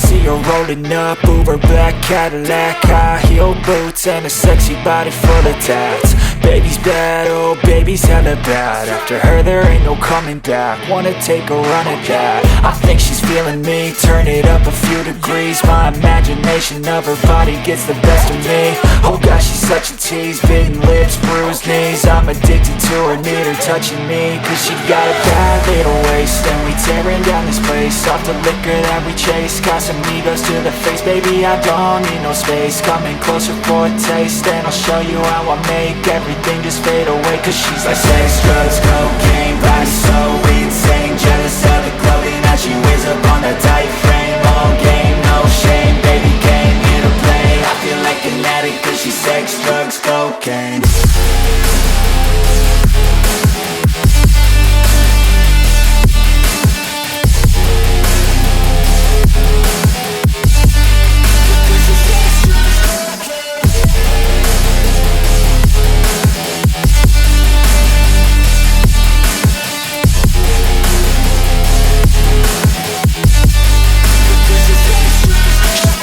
see her rolling up, Uber black Cadillac, high heel boots and a sexy body full of tats. Baby's bad, oh baby's hella bad. After her there ain't no coming back. Wanna take a run at that. I think she's feeling me, turn it up a few degrees. My imagination of her body gets the best of me. Oh gosh, she's such a tease, bitten lips, bruised knees. I'm addicted to her, need her touching me, cause she got a bad little waist. And we tearing down this place, off the liquor that we chase. Casamigos to the face, baby I don't need no space. Coming closer for a taste, and I'll show you how I make everything just fade away. Cause she's like sex, drugs, cocaine, body so insane. Jealous of the clothing that she wears up on that tight frame. All game, no shame, baby came here to play. I feel like an addict cause she's sex, drugs, cocaine.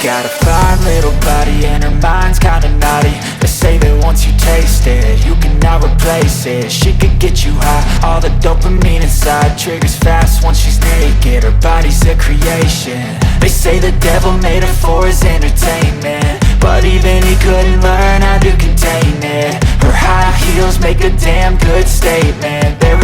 Got a fine little body and her mind's kinda naughty. They say that once you taste it, you cannot replace it. She could get you high, all the dopamine inside triggers fast once she's naked. Her body's a creation. They say the devil made her for his entertainment, but even he couldn't learn how to contain it. Her high heels make a damn good statement. There